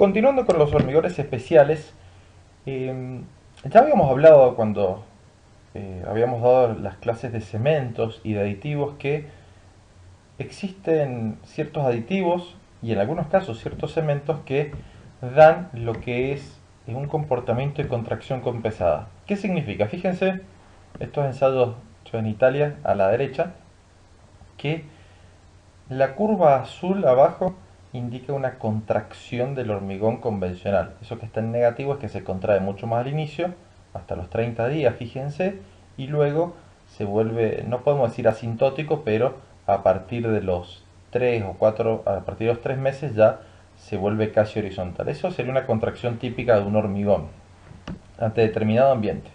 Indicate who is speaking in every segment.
Speaker 1: Continuando con los hormigones especiales, ya habíamos hablado cuando habíamos dado las clases de cementos y de aditivos que existen ciertos aditivos y en algunos casos ciertos cementos que dan lo que es un comportamiento de contracción compensada. ¿Qué significa? Fíjense, estos ensayos en Italia a la derecha, que la curva azul abajo indica una contracción del hormigón convencional. Eso que está en negativo es que se contrae mucho más al inicio, hasta los 30 días, fíjense, y luego se vuelve, no podemos decir asintótico, pero a partir de los 3 o 4, a partir de los 3 meses ya se vuelve casi horizontal. Eso sería una contracción típica de un hormigón ante determinado ambiente.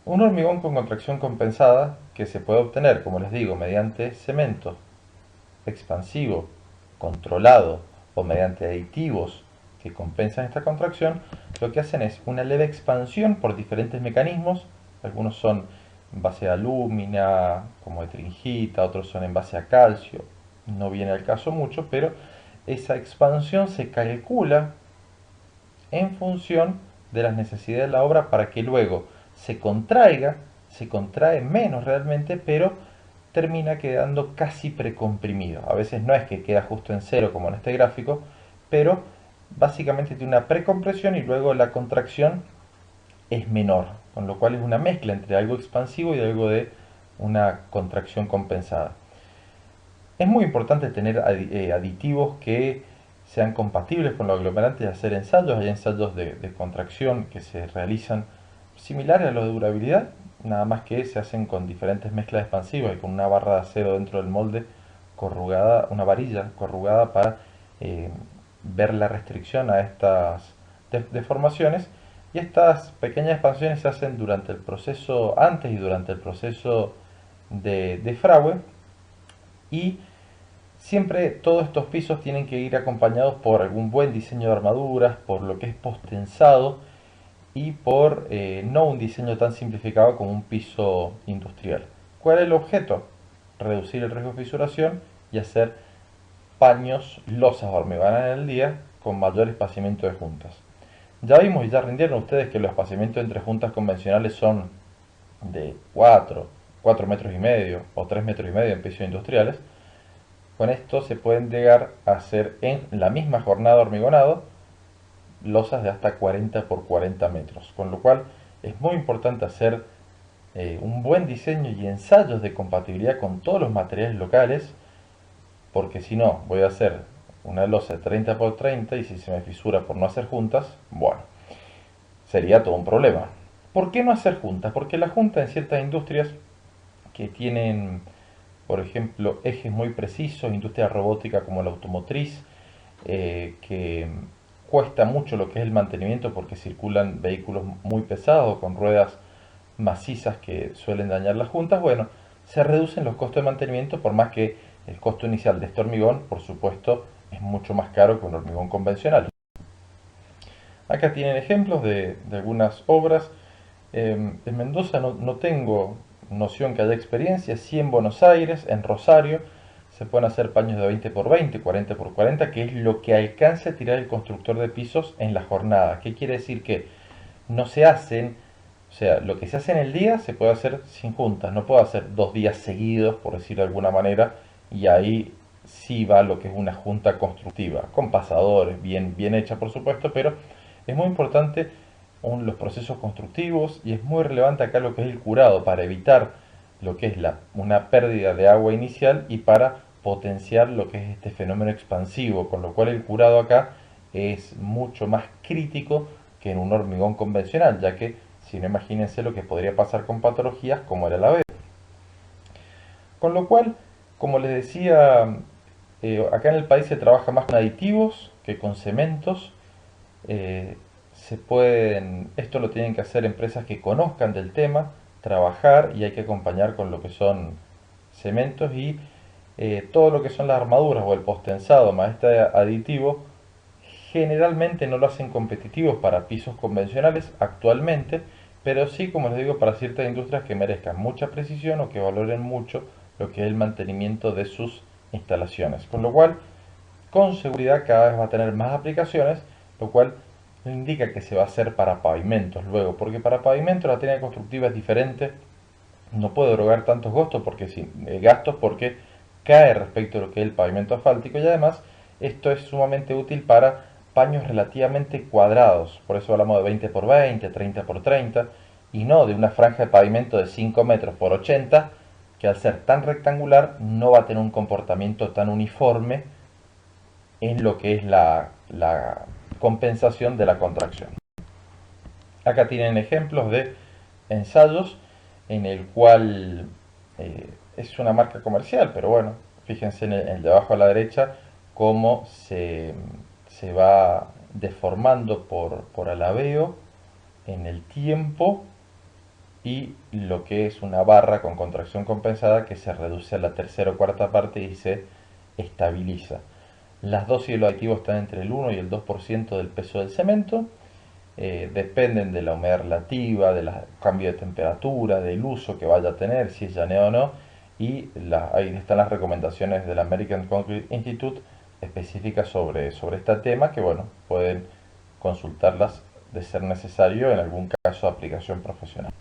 Speaker 1: Un hormigón con contracción compensada, que se puede obtener, como les digo, mediante cemento expansivo controlado o mediante aditivos que compensan esta contracción, lo que hacen es una leve expansión por diferentes mecanismos. Algunos son en base a alúmina, como etringita, otros son en base a calcio. No viene al caso mucho, pero esa expansión se calcula en función de las necesidades de la obra para que luego se contrae menos realmente, pero termina quedando casi precomprimido. A veces no es que queda justo en cero como en este gráfico, pero básicamente tiene una precompresión y luego la contracción es menor, con lo cual es una mezcla entre algo expansivo y algo de una contracción compensada. Es muy importante tener aditivos que sean compatibles con los aglomerantes y hacer ensayos. Hay ensayos de contracción que se realizan similares a los de durabilidad, nada más que se hacen con diferentes mezclas expansivas y con una barra de acero dentro del molde corrugada, una varilla corrugada para eh, ver la restricción a estas deformaciones. Y estas pequeñas expansiones se hacen durante el proceso, antes y durante el proceso de fragüe, y siempre todos estos pisos tienen que ir acompañados por algún buen diseño de armaduras, por lo que es postensado y por no un diseño tan simplificado como un piso industrial. ¿Cuál es el objeto? Reducir el riesgo de fisuración y hacer paños, losas hormigonadas en el día con mayor espaciamiento de juntas. Ya vimos y ya rindieron ustedes que los espaciamientos entre juntas convencionales son de 4 metros y medio o 3 metros y medio en pisos industriales. Con esto se pueden llegar a hacer en la misma jornada hormigonado losas de hasta 40 por 40 metros, con lo cual es muy importante hacer un buen diseño y ensayos de compatibilidad con todos los materiales locales, porque si no, voy a hacer una losa de 30 por 30 y si se me fisura por no hacer juntas, bueno, sería todo un problema. ¿Por qué no hacer juntas? Porque la junta en ciertas industrias que tienen, por ejemplo, ejes muy precisos, industria robótica como la automotriz, que cuesta mucho lo que es el mantenimiento porque circulan vehículos muy pesados con ruedas macizas que suelen dañar las juntas. Bueno, se reducen los costos de mantenimiento por más que el costo inicial de este hormigón, por supuesto, es mucho más caro que un hormigón convencional. Acá tienen ejemplos de algunas obras. En Mendoza no tengo noción que haya experiencia, sí en Buenos Aires, en Rosario, se pueden hacer paños de 20 por 20, 40 por 40, que es lo que alcance a tirar el constructor de pisos en la jornada. ¿Qué quiere decir? Que no se hacen, o sea, lo que se hace en el día se puede hacer sin juntas, no puedo hacer 2 días seguidos, por decirlo de alguna manera, y ahí sí va lo que es una junta constructiva, con pasadores, bien hecha por supuesto, pero es muy importante los procesos constructivos y es muy relevante acá lo que es el curado para evitar lo que es una pérdida de agua inicial y para potenciar lo que es este fenómeno expansivo, con lo cual el curado acá es mucho más crítico que en un hormigón convencional, ya que si no, imagínense lo que podría pasar con patologías como era la B. Con lo cual, como les decía, acá en el país se trabaja más con aditivos que con cementos. Eh, esto lo tienen que hacer empresas que conozcan del tema, trabajar y hay que acompañar con lo que son cementos y todo lo que son las armaduras o el postensado más este aditivo. Generalmente no lo hacen competitivos para pisos convencionales actualmente, pero sí, como les digo, para ciertas industrias que merezcan mucha precisión o que valoren mucho lo que es el mantenimiento de sus instalaciones. Con lo cual, con seguridad cada vez va a tener más aplicaciones lo cual indica que se va a hacer para pavimentos luego, porque para pavimentos la técnica constructiva es diferente, no puede erogar tantos gastos porque cae respecto a lo que es el pavimento asfáltico, y además esto es sumamente útil para paños relativamente cuadrados, por eso hablamos de 20 por 20, 30 por 30 y no de una franja de pavimento de 5 metros por 80 que al ser tan rectangular no va a tener un comportamiento tan uniforme en lo que es la compensación de la contracción. Acá tienen ejemplos de ensayos en el cual es una marca comercial, pero bueno, fíjense en el de abajo a la derecha cómo se va deformando por alabeo en el tiempo, y lo que es una barra con contracción compensada que se reduce a la tercera o cuarta parte y se estabiliza. Las dosis de los aditivos están entre el 1 y el 2% del peso del cemento. Dependen de la humedad relativa, del cambio de temperatura, del uso que vaya a tener, si es llaneo o no, y ahí están las recomendaciones del American Concrete Institute específicas sobre este tema, que bueno, pueden consultarlas de ser necesario en algún caso de aplicación profesional.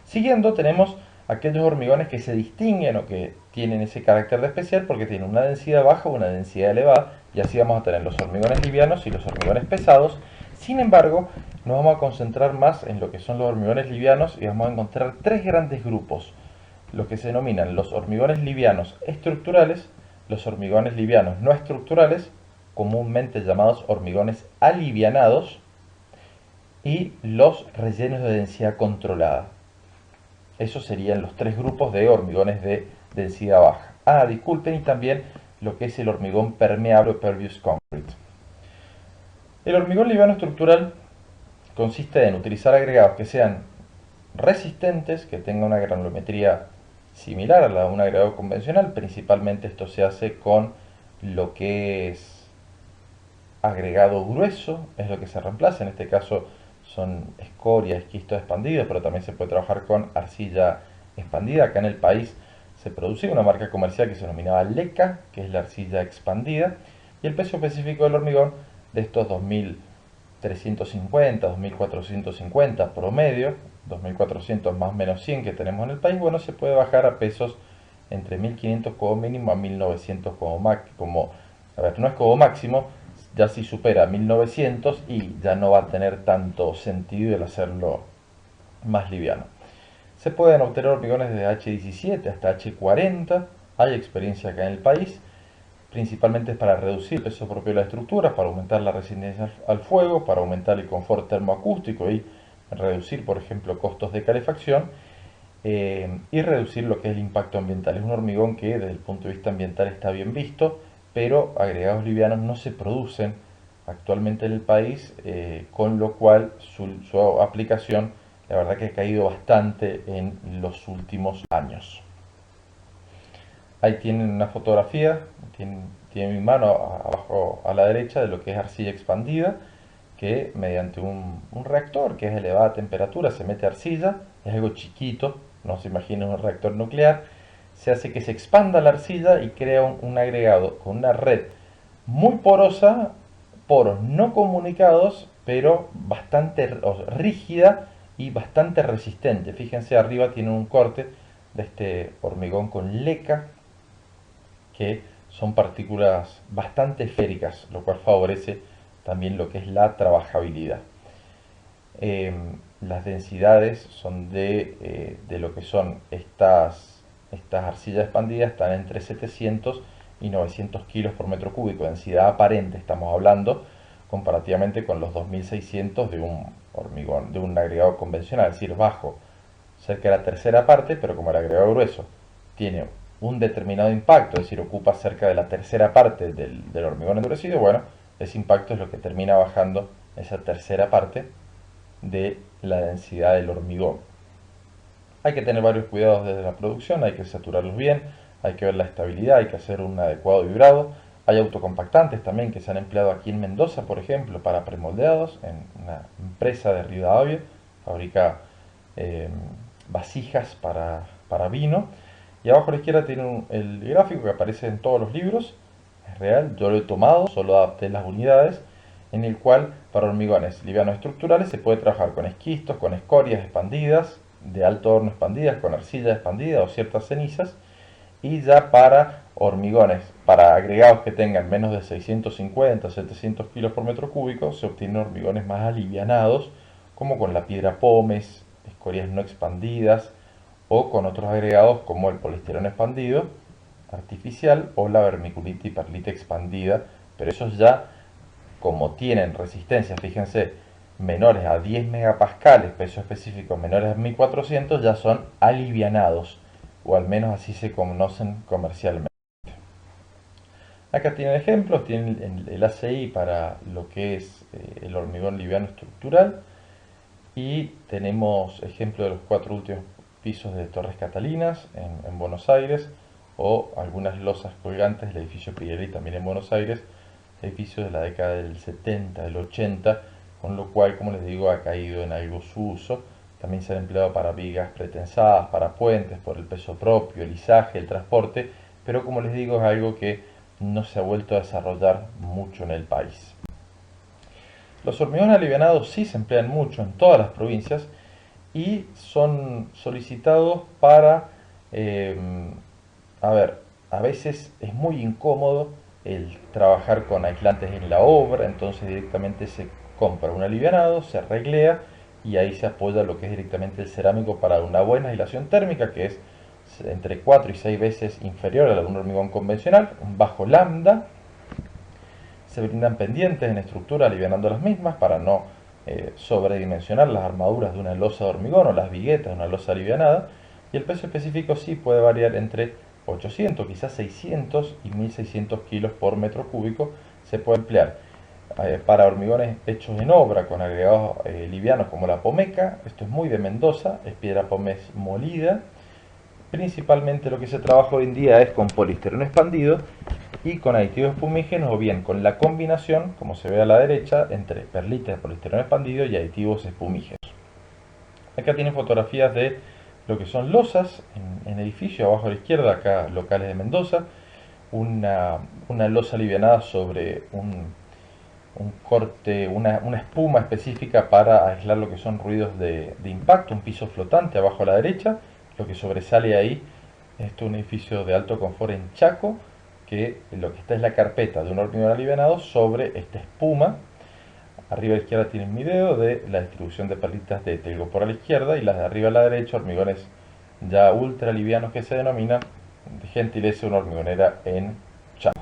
Speaker 1: Siguiendo tenemos aquellos hormigones que se distinguen o que tienen ese carácter de especial porque tienen una densidad baja o una densidad elevada, y así vamos a tener los hormigones livianos y los hormigones pesados. Sin embargo, nos vamos a concentrar más en lo que son los hormigones livianos y vamos a encontrar tres grandes grupos, los que se denominan los hormigones livianos estructurales, los hormigones livianos no estructurales, comúnmente llamados hormigones alivianados, y los rellenos de densidad controlada. Esos serían los tres grupos de hormigones de densidad baja. Ah, disculpen, y también lo que es el hormigón permeable o pervious concrete. El hormigón liviano estructural consiste en utilizar agregados que sean resistentes, que tengan una granulometría similar a la de un agregado convencional. Principalmente esto se hace con lo que es agregado grueso, es lo que se reemplaza. En este caso son escoria, esquisto expandido, pero también se puede trabajar con arcilla expandida. Acá en el país se producía una marca comercial que se denominaba Leca, que es la arcilla expandida, y el peso específico del hormigón de estos 2350, 2450 promedio, 2400 más o menos 100 que tenemos en el país, bueno, se puede bajar a pesos entre 1500 como mínimo a 1900 como máximo. A ver, no es como máximo, ya si supera 1900 y ya no va a tener tanto sentido el hacerlo más liviano. Se pueden obtener hormigones desde H17 hasta H40, hay experiencia acá en el país, principalmente es para reducir el peso propio de las estructuras, para aumentar la resistencia al fuego, para aumentar el confort termoacústico y reducir, por ejemplo, costos de calefacción, y reducir lo que es el impacto ambiental. Es un hormigón que desde el punto de vista ambiental está bien visto, pero agregados livianos no se producen actualmente en el país, con lo cual su aplicación la verdad que ha caído bastante en los últimos años. Ahí tienen una fotografía, tienen mi mano abajo a la derecha de lo que es arcilla expandida, que mediante un reactor que es elevada a temperatura se mete arcilla, es algo chiquito, no se imaginen un reactor nuclear, se hace que se expanda la arcilla y crea un agregado con una red muy porosa, poros no comunicados, pero bastante rígida y bastante resistente. Fíjense, arriba tiene un corte de este hormigón con leca, que son partículas bastante esféricas, lo cual favorece también lo que es la trabajabilidad. Las densidades son de lo que son estas arcillas expandidas, están entre 700 y 900 kilos por metro cúbico, densidad aparente estamos hablando, comparativamente con los 2600 de un hormigón, de un agregado convencional, es decir, bajo, cerca de la tercera parte, pero como el agregado grueso tiene un determinado impacto, es decir, ocupa cerca de la tercera parte del hormigón endurecido, bueno, ese impacto es lo que termina bajando esa tercera parte de la densidad del hormigón. Hay que tener varios cuidados desde la producción, hay que saturarlos bien, hay que ver la estabilidad, hay que hacer un adecuado vibrado. Hay autocompactantes también que se han empleado aquí en Mendoza, por ejemplo, para premoldeados, en una empresa de Rivadavia, fabrica eh, vasijas para vino. Y abajo a la izquierda tiene el gráfico que aparece en todos los libros, es real, yo lo he tomado, solo adapté las unidades, en el cual para hormigones livianos estructurales se puede trabajar con esquistos, con escorias expandidas, de alto horno expandidas, con arcilla expandida o ciertas cenizas, y ya para hormigones, para agregados que tengan menos de 650 700 kilos por metro cúbico, se obtienen hormigones más alivianados, como con la piedra pómez, escorias no expandidas, o con otros agregados como el poliestireno expandido artificial o la vermiculita y perlita expandida, pero esos ya, como tienen resistencia, fíjense, menores a 10 megapascales, peso específico menores a 1400, ya son alivianados, o al menos así se conocen comercialmente. Acá tienen ejemplos, tienen el ACI para lo que es el hormigón liviano estructural, y tenemos ejemplo de los 4 últimos pisos de Torres Catalinas en Buenos Aires, o algunas losas colgantes del edificio Pirelli también en Buenos Aires, edificios de la década del 70, del 80, con lo cual, como les digo, ha caído en algo su uso. También se ha empleado para vigas pretensadas, para puentes, por el peso propio, el izaje, el transporte, pero como les digo, es algo que no se ha vuelto a desarrollar mucho en el país. Los hormigones alivianados sí se emplean mucho en todas las provincias y son solicitados para, eh, a ver, a veces es muy incómodo el trabajar con aislantes en la obra, entonces directamente se compra un alivianado, se reglea y ahí se apoya lo que es directamente el cerámico para una buena aislación térmica, que es entre 4 y 6 veces inferior a la de un hormigón convencional, un bajo lambda. Se brindan pendientes en estructura alivianando las mismas para no sobredimensionar las armaduras de una losa de hormigón o las viguetas de una losa alivianada, y el peso específico sí puede variar entre 800, quizás 600 y 1600 kilos por metro cúbico. Se puede emplear para hormigones hechos en obra con agregados livianos como la pomeca. Esto es muy de Mendoza, es piedra pómez molida. Principalmente lo que se trabaja hoy en día es con poliestireno expandido y con aditivos espumígenos, o bien con la combinación, como se ve a la derecha, entre perlitas de poliestireno expandido y aditivos espumígenos. Acá tienen fotografías de lo que son losas en edificio, abajo a la izquierda, acá locales de Mendoza, una losa alivianada sobre un corte, una espuma específica para aislar lo que son ruidos de impacto, un piso flotante abajo a la derecha. Lo que sobresale ahí es un edificio de alto confort en Chaco, que lo que está es la carpeta de un hormigón alivianado sobre esta espuma. Arriba a la izquierda tienen un video de la distribución de perlitas de telgopor a la izquierda, y las de arriba a la derecha hormigones ya ultra livianos, que se denomina de gentileza una hormigonera en Chaco.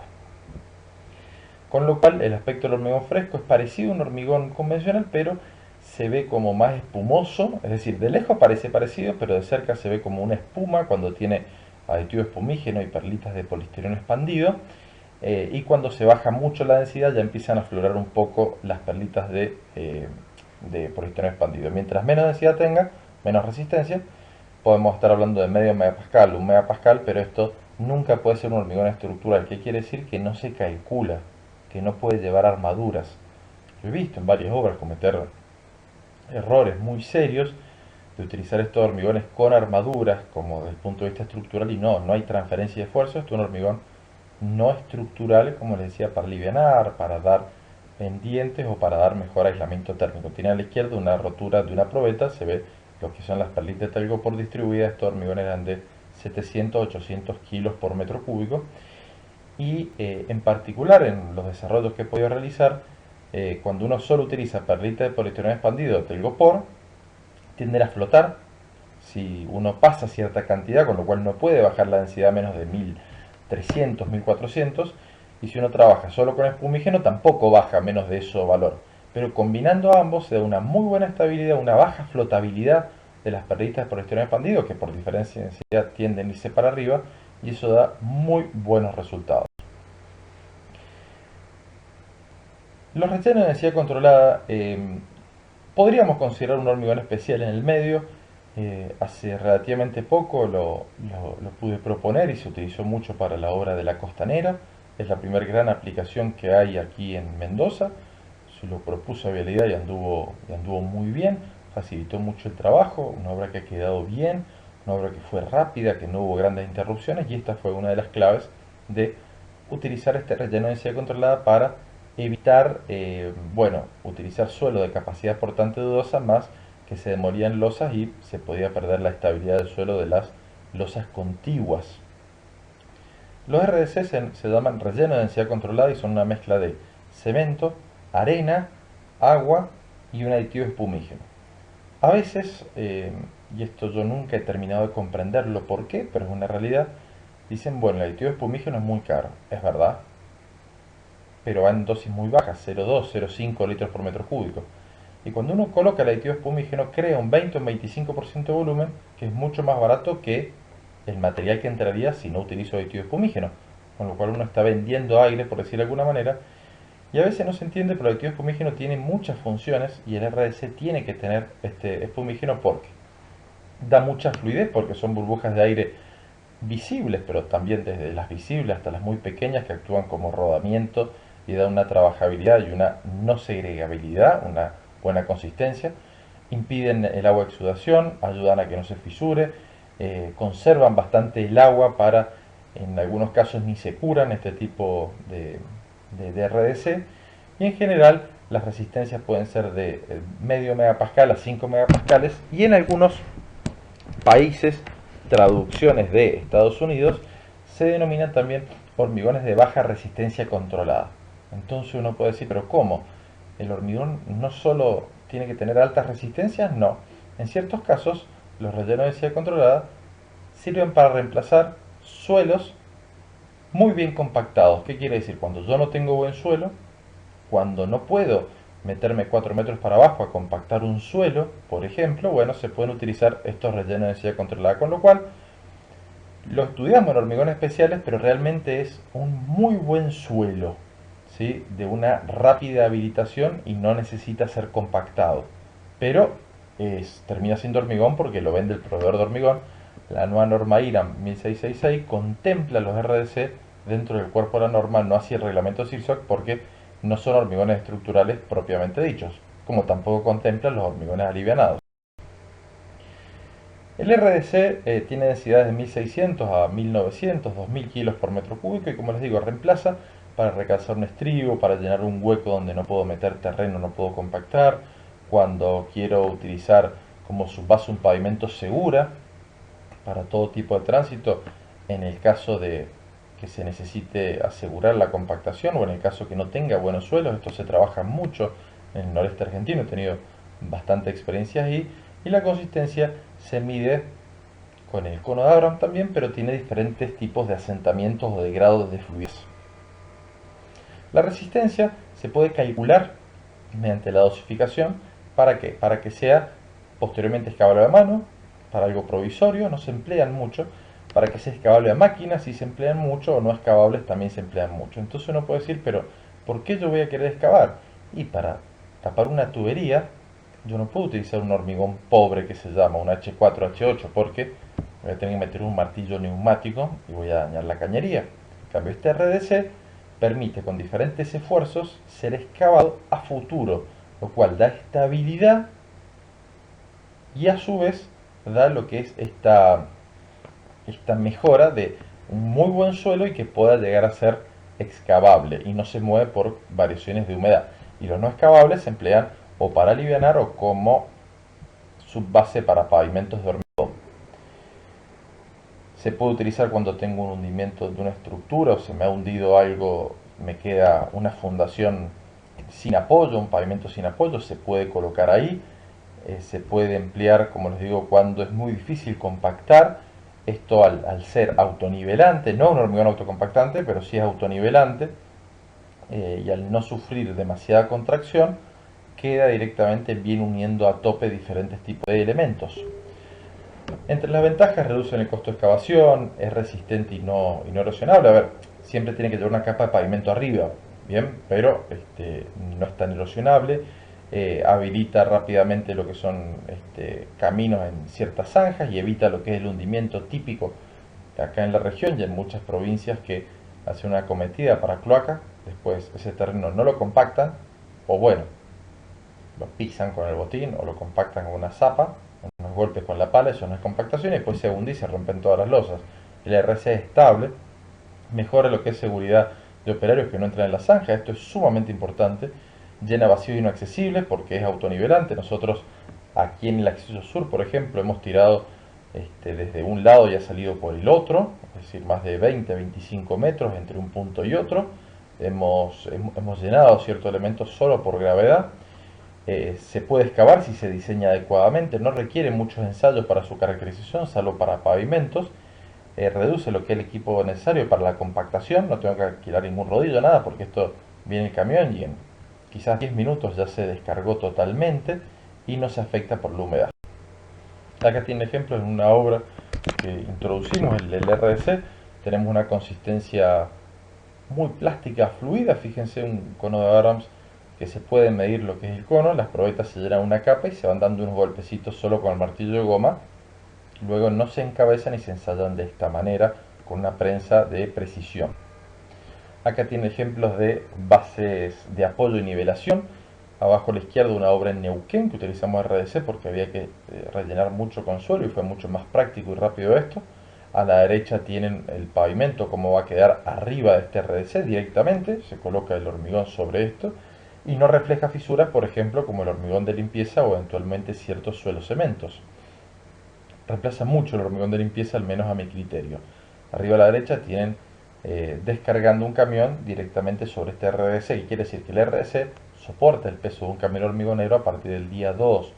Speaker 1: Con lo cual el aspecto del hormigón fresco es parecido a un hormigón convencional, pero se ve como más espumoso, es decir, de lejos parece parecido, pero de cerca se ve como una espuma cuando tiene aditivo espumígeno y perlitas de poliestireno expandido, y cuando se baja mucho la densidad ya empiezan a aflorar un poco las perlitas de poliestireno expandido. Mientras menos densidad tenga, menos resistencia. Podemos estar hablando de medio megapascal, un megapascal, pero esto nunca puede ser un hormigón estructural. ¿Qué quiere decir? Que no se calcula, que no puede llevar armaduras. Yo he visto en varias obras cometer errores muy serios de utilizar estos hormigones con armaduras, como desde el punto de vista estructural, y no hay transferencia de esfuerzo. Esto es un hormigón no estructural, como les decía, para alivianar, para dar pendientes o para dar mejor aislamiento térmico. Tiene a la izquierda una rotura de una probeta, se ve lo que son las perlitas de telgopor distribuidas. Estos hormigones eran de 700-800 kilos por metro cúbico, y en particular en los desarrollos que he podido realizar, cuando uno solo utiliza perlita de poliestireno expandido o telgopor, tienden a flotar si uno pasa cierta cantidad, con lo cual no puede bajar la densidad a menos de 1300, 1400, y si uno trabaja solo con espumígeno tampoco baja menos de eso valor. Pero combinando ambos se da una muy buena estabilidad, una baja flotabilidad de las perlitas de poliestireno expandido, que por diferencia de densidad tienden a irse para arriba, y eso da muy buenos resultados. Los rellenos de densidad controlada, podríamos considerar un hormigón especial en el medio. Hace relativamente poco lo pude proponer y se utilizó mucho para la obra de La Costanera. Es la primera gran aplicación que hay aquí en Mendoza. Se lo propuso a Vialidad y anduvo muy bien, facilitó mucho el trabajo, una obra que ha quedado bien, una obra que fue rápida, que no hubo grandes interrupciones, y esta fue una de las claves de utilizar este relleno de densidad controlada para evitar, bueno, utilizar suelo de capacidad portante dudosa, más que se demolían losas y se podía perder la estabilidad del suelo de las losas contiguas. Los RDC se llaman relleno de densidad controlada y son una mezcla de cemento, arena, agua y un aditivo espumígeno. A veces, y esto yo nunca he terminado de comprenderlo por qué, pero es una realidad, dicen, bueno, el aditivo espumígeno es muy caro, es verdad, pero va en dosis muy bajas, 0,2, 0,5 litros por metro cúbico. Y cuando uno coloca el aditivo espumígeno, crea un 20 o un 25% de volumen, que es mucho más barato que el material que entraría si no utilizo aditivo espumígeno. Con lo cual uno está vendiendo aire, por decirlo de alguna manera, y a veces no se entiende, pero el aditivo espumígeno tiene muchas funciones y el RDC tiene que tener este espumígeno porque da mucha fluidez, porque son burbujas de aire visibles, pero también desde las visibles hasta las muy pequeñas que actúan como rodamiento y dan una trabajabilidad y una no segregabilidad, una buena consistencia, impiden el agua exudación, ayudan a que no se fisure, conservan bastante el agua para, en algunos casos ni se curan este tipo de RDC, y en general las resistencias pueden ser de medio megapascal a 5 megapascales y en algunos países, traducciones de Estados Unidos, se denominan también hormigones de baja resistencia controlada. Entonces uno puede decir, pero ¿cómo? ¿El hormigón no solo tiene que tener altas resistencias? No. En ciertos casos, los rellenos de densidad controlada sirven para reemplazar suelos muy bien compactados. ¿Qué quiere decir? Cuando yo no tengo buen suelo, cuando no puedo meterme 4 metros para abajo a compactar un suelo, por ejemplo, bueno, se pueden utilizar estos rellenos de densidad controlada, con lo cual lo estudiamos en hormigones especiales, pero realmente es un muy buen suelo, ¿sí? De una rápida habilitación y no necesita ser compactado. Pero termina siendo hormigón porque lo vende el proveedor de hormigón. La nueva norma IRAM 1666 contempla los RDC dentro del cuerpo de la norma, no así el reglamento CIRSOC, porque no son hormigones estructurales propiamente dichos, como tampoco contemplan los hormigones alivianados. El RDC tiene densidades de 1600 a 1900, 2000 kilos por metro cúbico y, como les digo, reemplaza para recalzar un estribo, para llenar un hueco donde no puedo meter terreno, no puedo compactar, cuando quiero utilizar como subbase un pavimento segura para todo tipo de tránsito, en el caso de que se necesite asegurar la compactación o en el caso que no tenga buenos suelos. Esto se trabaja mucho en el noreste argentino, he tenido bastante experiencia ahí, y la consistencia se mide con el cono de Abraham también, pero tiene diferentes tipos de asentamientos o de grados de fluidez. La resistencia se puede calcular mediante la dosificación. ¿Para qué? Para que sea posteriormente excavable a mano, para algo provisorio, no se emplean mucho. Para que sea excavable a máquina, sí se emplean mucho, o no excavables también se emplean mucho. Entonces uno puede decir, pero ¿por qué yo voy a querer excavar? Y para tapar una tubería, yo no puedo utilizar un hormigón pobre que se llama un H4, H8, porque voy a tener que meter un martillo neumático y voy a dañar la cañería. En cambio, este RDC permite con diferentes esfuerzos ser excavado a futuro, lo cual da estabilidad y a su vez da lo que es esta mejora de un muy buen suelo y que pueda llegar a ser excavable y no se mueve por variaciones de humedad. Y los no excavables se emplean o para alivianar o como subbase para pavimentos de hormigón. Se puede utilizar cuando tengo un hundimiento de una estructura o se me ha hundido algo, me queda una fundación sin apoyo, un pavimento sin apoyo, se puede colocar ahí. Se puede emplear, como les digo, cuando es muy difícil compactar. Esto al ser autonivelante, no un hormigón autocompactante, pero sí es autonivelante, y al no sufrir demasiada contracción, queda directamente bien uniendo a tope diferentes tipos de elementos. Entre las ventajas, reducen el costo de excavación, es resistente y no erosionable. A ver, siempre tiene que llevar una capa de pavimento arriba, bien, pero no es tan erosionable. Habilita rápidamente lo que son caminos en ciertas zanjas y evita lo que es el hundimiento típico acá en la región y en muchas provincias que hacen una acometida para cloaca, después ese terreno no lo compactan, o bueno, lo pisan con el botín o lo compactan con una zapa, unos golpes con la pala, eso no es compactación, y después se hunde y se rompen todas las losas. El RC es estable, mejora lo que es seguridad de operarios que no entran en la zanja. Esto es sumamente importante. Llena vacíos inaccesibles porque es autonivelante. Nosotros aquí en el acceso sur, por ejemplo, hemos tirado desde un lado y ha salido por el otro, es decir, más de 20-25 metros entre un punto y otro. Hemos llenado ciertos elementos solo por gravedad. Se puede excavar si se diseña adecuadamente, no requiere muchos ensayos para su caracterización, salvo para pavimentos. Reduce lo que es el equipo necesario para la compactación, no tengo que alquilar ningún rodillo, nada, porque esto viene el camión y en quizás 10 minutos ya se descargó totalmente y no se afecta por la humedad. Acá tiene ejemplos en una obra que introducimos, el RDC. Tenemos una consistencia muy plástica, fluida. Fíjense, un cono de Abrams que se puede medir lo que es el cono. Las probetas se llenan una capa y se van dando unos golpecitos solo con el martillo de goma. Luego no se encabezan y se ensayan de esta manera con una prensa de precisión. Acá tiene ejemplos de bases de apoyo y nivelación. Abajo a la izquierda una obra en Neuquén que utilizamos RDC porque había que rellenar mucho con suelo y fue mucho más práctico y rápido esto. A la derecha tienen el pavimento, cómo va a quedar arriba de este RDC directamente. Se coloca el hormigón sobre esto y no refleja fisuras, por ejemplo, como el hormigón de limpieza o eventualmente ciertos suelos cementos. Reemplaza mucho el hormigón de limpieza, al menos a mi criterio. Arriba a la derecha tienen descargando un camión directamente sobre este RDC, y quiere decir que el RDC soporta el peso de un camión hormigonero a partir del día 2,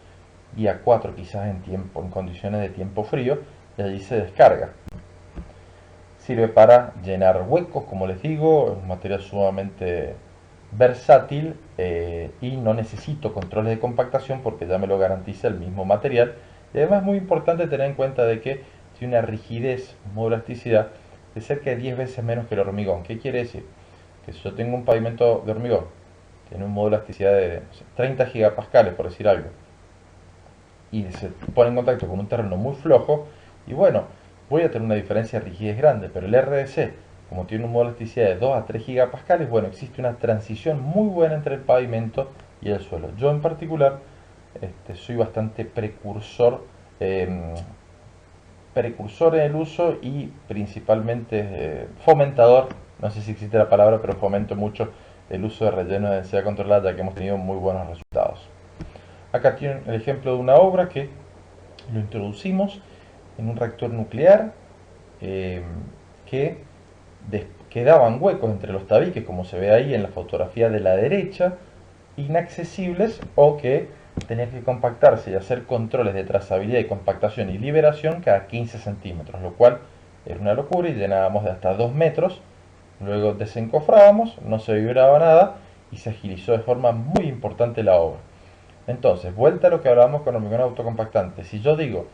Speaker 1: día 4 quizás en condiciones de tiempo frío, y allí se descarga. Sirve para llenar huecos, como les digo, es un material sumamente versátil y no necesito controles de compactación porque ya me lo garantiza el mismo material. Y además es muy importante tener en cuenta de que tiene una rigidez, modoelasticidad de cerca de 10 veces menos que el hormigón. ¿Qué quiere decir? Que si yo tengo un pavimento de hormigón, tiene un modo de elasticidad de 30 gigapascales, por decir algo, y se pone en contacto con un terreno muy flojo, y bueno, voy a tener una diferencia de rigidez grande, pero el RDC, como tiene un modo de elasticidad de 2 a 3 gigapascales, bueno, existe una transición muy buena entre el pavimento y el suelo. Yo en particular soy bastante precursor en el uso y principalmente fomentador, no sé si existe la palabra, pero fomento mucho el uso de relleno de densidad controlada, ya que hemos tenido muy buenos resultados. Acá tienen el ejemplo de una obra que lo introducimos en un reactor nuclear eh, que quedaban huecos entre los tabiques, como se ve ahí en la fotografía de la derecha, inaccesibles, o que tenía que compactarse y hacer controles de trazabilidad y compactación y liberación cada 15 centímetros, lo cual era una locura y llenábamos de hasta 2 metros. Luego desencofrábamos, no se vibraba nada y se agilizó de forma muy importante la obra. Entonces, vuelta a lo que hablábamos con hormigón autocompactante. Si yo digo,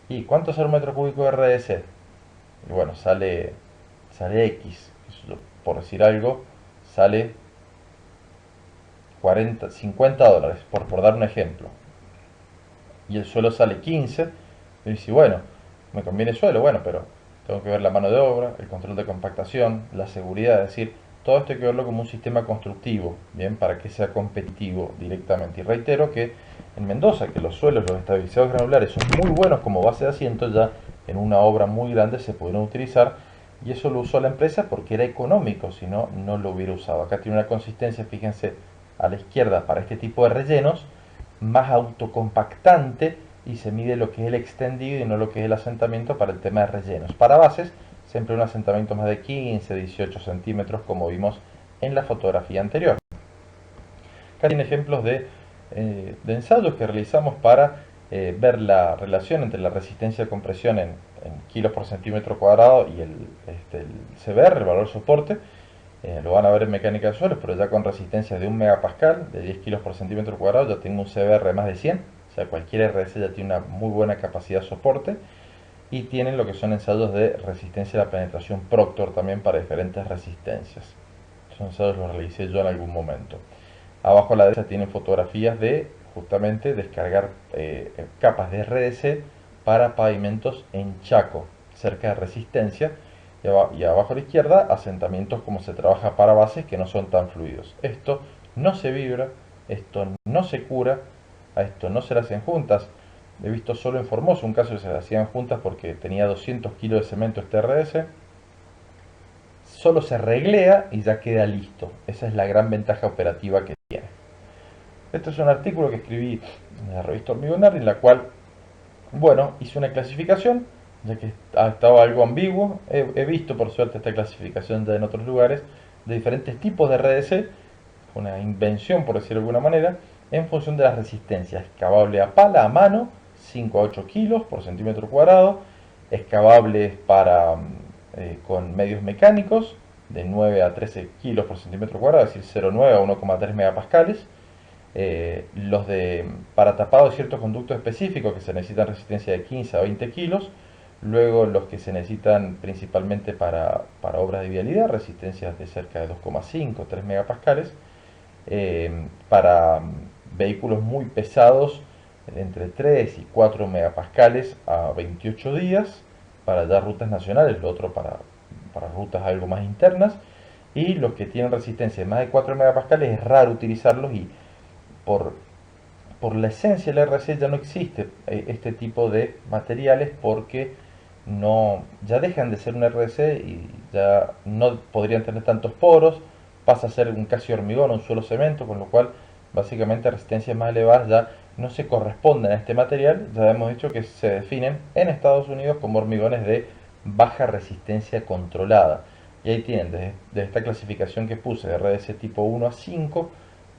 Speaker 1: ¿y cuánto sale un metro cúbico de RDC? Y bueno, sale X, por decir algo, sale 40, 50 dólares, por dar un ejemplo. Y el suelo sale 15, y dice, bueno, me conviene suelo, bueno, pero tengo que ver la mano de obra, el control de compactación, la seguridad, es decir, todo esto hay que verlo como un sistema constructivo, bien, para que sea competitivo directamente. Y reitero que en Mendoza, que los suelos, los estabilizadores granulares son muy buenos como base de asiento, ya en una obra muy grande se pudieron utilizar, y eso lo usó la empresa porque era económico, si no, no lo hubiera usado. Acá tiene una consistencia, fíjense, a la izquierda para este tipo de rellenos, más autocompactante, y se mide lo que es el extendido y no lo que es el asentamiento para el tema de rellenos. Para bases, siempre un asentamiento más de 15, 18 centímetros, como vimos en la fotografía anterior. Acá tiene ejemplos de ensayos que realizamos para ver la relación entre la resistencia de compresión en kilos por centímetro cuadrado y el CBR, el valor soporte. Lo van a ver en mecánica de suelos, pero ya con resistencias de 1 megapascal, de 10 kilos por centímetro cuadrado, ya tengo un CBR más de 100, o sea, cualquier RS ya tiene una muy buena capacidad de soporte, y tienen lo que son ensayos de resistencia a la penetración Proctor también para diferentes resistencias. Esos ensayos los realicé yo en algún momento. Abajo a la derecha tienen fotografías de justamente descargar capas de RDC para pavimentos en Chaco, cerca de resistencia, y abajo a la izquierda asentamientos como se trabaja para bases que no son tan fluidos. Esto no se vibra, esto no se cura, a esto no se le hacen juntas. He visto solo en Formosa un caso que se le hacían juntas porque tenía 200 kilos de cemento este RDC. solo se reglea y ya queda listo. Esa es la gran ventaja operativa que tiene. Este es un artículo que escribí en la revista Hormigonar, en la cual, bueno, hice una clasificación, ya que estaba algo ambiguo. He visto, por suerte, esta clasificación ya en otros lugares, de diferentes tipos de RDC, una invención, por decirlo de alguna manera, en función de las resistencias. Excavable a pala, a mano, 5 a 8 kilos por centímetro cuadrado. Excavables con medios mecánicos, de 9 a 13 kilos por centímetro cuadrado, es decir, 0,9 a 1,3 megapascales. Para tapado de ciertos conductos específicos que se necesitan resistencia de 15 a 20 kilos. Luego los que se necesitan principalmente para obras de vialidad, resistencias de cerca de 2,5 3 megapascales. Para vehículos muy pesados, entre 3 y 4 megapascales a 28 días, para ya rutas nacionales, lo otro para rutas algo más internas. Y los que tienen resistencia de más de 4 megapascales es raro utilizarlos, y por, por la esencia del RC ya no existe este tipo de materiales, porque ya dejan de ser un RC y ya no podrían tener tantos poros, pasa a ser un casi hormigón, un suelo cemento, con lo cual básicamente resistencias más elevadas ya no se corresponden a este material. Ya hemos dicho que se definen en Estados Unidos como hormigones de baja resistencia controlada. Y ahí tienen, desde esta clasificación que puse de RDC tipo 1 a 5,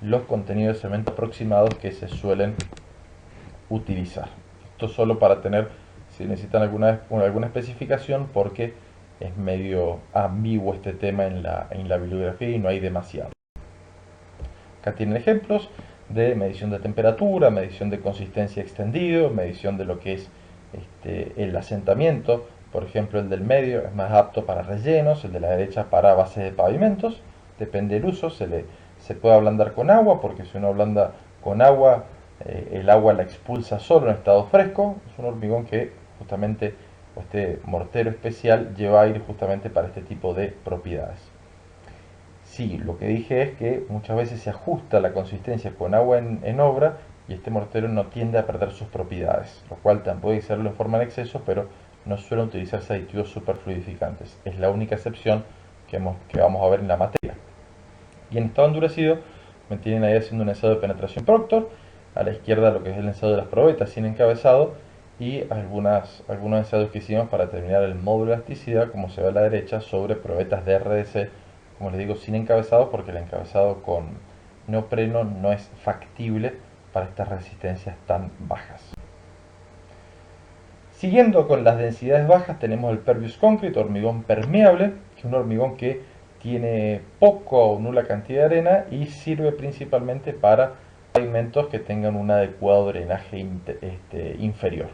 Speaker 1: los contenidos de cemento aproximados que se suelen utilizar. Esto solo para tener, si necesitan alguna especificación, porque es medio ambiguo este tema en la bibliografía y no hay demasiado. Acá tienen ejemplos de medición de temperatura, medición de consistencia extendido, medición de lo que es el asentamiento. Por ejemplo, el del medio es más apto para rellenos, el de la derecha para bases de pavimentos. Depende del uso, se puede ablandar con agua, porque si uno ablanda con agua, el agua la expulsa solo en estado fresco. Es un hormigón que justamente, este mortero especial, lleva aire justamente para este tipo de propiedades. Sí, lo que dije es que muchas veces se ajusta la consistencia con agua en obra, y este mortero no tiende a perder sus propiedades, lo cual tampoco hay que hacerlo en forma en exceso, pero no suelen utilizarse aditivos superfluidificantes. Es la única excepción que vamos a ver en la materia. Y en estado endurecido me tienen ahí haciendo un ensayado de penetración Proctor, a la izquierda lo que es el ensayado de las probetas sin encabezado, y algunos ensayos que hicimos para determinar el módulo de elasticidad, como se ve a la derecha, sobre probetas de RDC, como les digo, sin encabezado, porque el encabezado con neopreno no es factible para estas resistencias tan bajas. Siguiendo con las densidades bajas, tenemos el Pervious Concrete, hormigón permeable, que es un hormigón que tiene poco o nula cantidad de arena y sirve principalmente para pavimentos que tengan un adecuado drenaje inferior.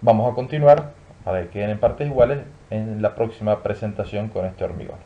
Speaker 1: Vamos a continuar, para que queden en partes iguales, en la próxima presentación con este hormigón.